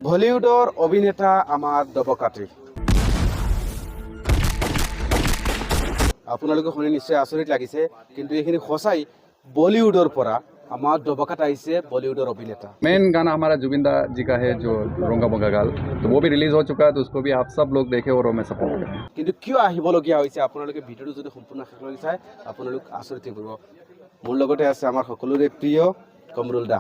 বলিউডৰ অভিনেতা আমাৰ দবকাটি আপোনালোকে শুনি নিশ্চয় আচৰিত লাগিছে কিন্তু এইখিনি সঁচাই বলিউডৰ পৰা আমাৰ দবকাট আহিছে বলিউডৰ অভিনেতা मेन गाना हमारा जुबिंदा जी का है जो रोंगा बोंगा गाल तो वो भी रिलीज हो चुका है तो उसको भी आप सब लोग देखे और हमें सपोर्ट करें কিন্তু কিয় আহিবলগীয়া হৈছে আপোনালোকে ভিডিঅ'টো যদি সম্পূৰ্ণ শেষলৈকে চাই আপোনালোক আচৰিত হৈ পৰিব মোৰ লগতে আছে আমাৰ সকলোৰে প্ৰিয় কমৰুল দা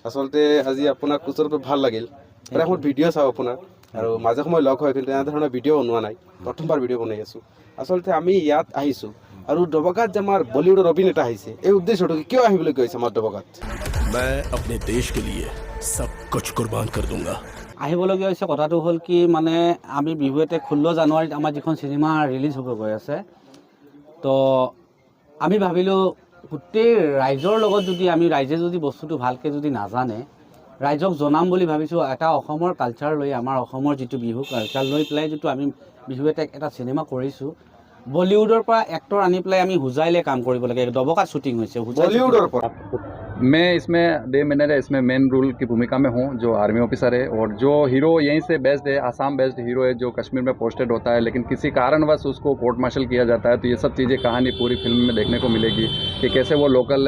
আচলতে আজি আপোনাক ওচৰৰ পৰা ভাল লাগিল প্ৰায় মোৰ ভিডিঅ' চাওঁ আপোনাৰ আৰু মাজে সময় লগ হয় কিন্তু এনেধৰণৰ ভিডিঅ' বনোৱা নাই প্ৰথমবাৰ ভিডিঅ' বনাই আছোঁ আচলতে আমি ইয়াত আহিছোঁ আৰু দবকাত যে আমাৰ বলিউডৰ অভিনেতা আহিছে এই উদ্দেশ্যটো কিয় আহিবলগীয়া হৈছে আমাৰ দবকাত मैं अपने देश के लिए सब कुछ कुर्बान कर दूंगा আহিবলগীয়া হৈছে কথাটো হ'ল কি মানে আমি বিহুতে 16 জানুৱাৰীত আমাৰ যিখন চিনেমা ৰিলিজ হ'ব গৈ আছে তো আমি ভাবিলোঁ গোটেই ৰাইজৰ লগত যদি আমি ৰাইজে যদি বস্তুটো ভালকৈ যদি নাজানে ৰাইজক জনাম বুলি ভাবিছোঁ এটা অসমৰ কালচাৰ লৈ আমাৰ অসমৰ যিটো বিহু কালচাৰ লৈ পেলাই যিটো আমি বিহুতে এটা চিনেমা কৰিছোঁ বলিউডৰ পৰা এক্টৰ আনি পেলাই আমি হুজাইলে কাম কৰিব লাগে দবকাত শ্বুটিং হৈছে বলিউডৰ পৰা मैं इसमें डे मैनेजर इसमें मेन रोल की भूमिका में हूँ जो आर्मी ऑफिसर है और जो हीरो यहीं से बेस्ड है आसाम बेस्ड हीरो है जो कश्मीर में पोस्टेड होता है लेकिन किसी कारणवश उसको कोर्ट मार्शल किया जाता है तो ये सब चीज़ें कहानी पूरी फिल्म में देखने को मिलेगी कि कैसे वो लोकल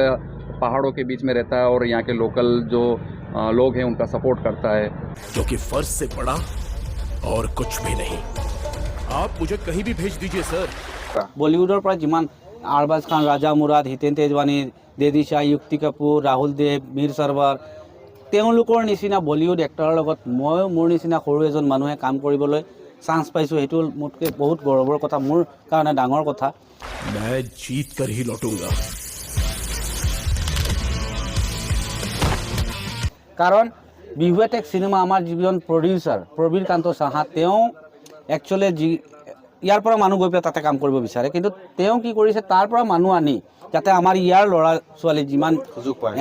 पहाड़ों के बीच में रहता है और यहाँ के लोकल जो लोग हैं उनका सपोर्ट करता है क्योंकि फर्ज से बड़ा और कुछ भी नहीं आप मुझे कहीं भी भेज दीजिए सर বলিউডৰ পৰা যিমান আৰবাজ খান ৰাজা মুৰাদ হিতেন তেজৱানী দেদি শ্বাহ যুক্তি কাপুৰ ৰাহুল দেৱ মীৰ সৰৱাৰ তেওঁলোকৰ নিচিনা বলিউড এক্টৰৰ লগত মই মোৰ নিচিনা সৰু এজন মানুহে কাম কৰিবলৈ চান্স পাইছোঁ সেইটো মোতকৈ বহুত গৌৰৱৰ কথা মোৰ কাৰণে ডাঙৰ কথা मैं जीत कर ही लौटूंगा কাৰণ বিহু এটেক চিনেমা আমাৰ যিজন প্ৰডিউচাৰ প্ৰবীৰ কান্ত সাহা তেওঁ একচুৱেলি যি ইয়াৰ পৰা মানুহ গৈ পেলাই তাতে কাম কৰিব বিচাৰে কিন্তু তেওঁ কি কৰিছে তাৰ পৰা মানুহ আনি যাতে আমাৰ ইয়াৰ ল'ৰা ছোৱালী যিমান সুযোগ পায়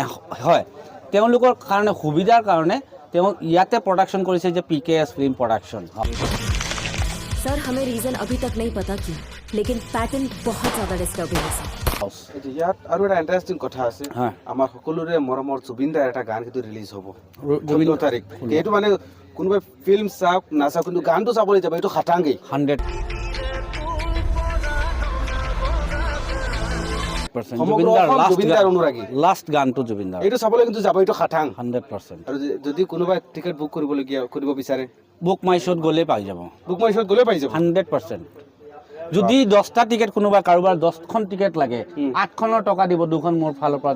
হয় তেওঁলোকৰ কাৰণে সুবিধাৰ কাৰণে তেওঁ ইয়াতে প্ৰডাকশ্যন কৰিছে যে PKS ফিল্ম প্ৰডাকশ্যন सर हमें रीजन अभी तक नहीं पता क्यों लेकिन पैटर्न बहुत ज्यादा डिस्टर्बिंग है सर ইয়াত আৰু এটা ইণ্টাৰেষ্টিং কথা আছে হয়। আমাৰ সকলোৰে মৰমৰ জুবিন দাৰ এটা গান কিন্তু ৰিলিজ হ'ব জুবিন 16 তাৰিখ এইটো মানে কোনোবাই ফিল্ম চাওক নাচাওক কিন্তু গানটো চাবলৈ যাব এইটো খাটাংগেই 100% সমগ্ৰ অসম জুবিন দাৰ অনুৰাগী লাষ্ট গানটো জুবিন দাৰ এইটো চাবলৈ কিন্তু যাব এইটো খাটাং 100% আৰু যদি কোনোবাই টিকেট বুক কৰিব বিচাৰে বুক মাই শ্ব'ত গ'লে পাই যাব বুক মাই শ্ব'ত গ'লে পাই যাব 100% যদি 10টা টিকেট কোনোবা কাৰোবাৰ 10খন টিকেট লাগে 8খনৰ টকা দিব 2খন মোৰ ফালৰ পৰা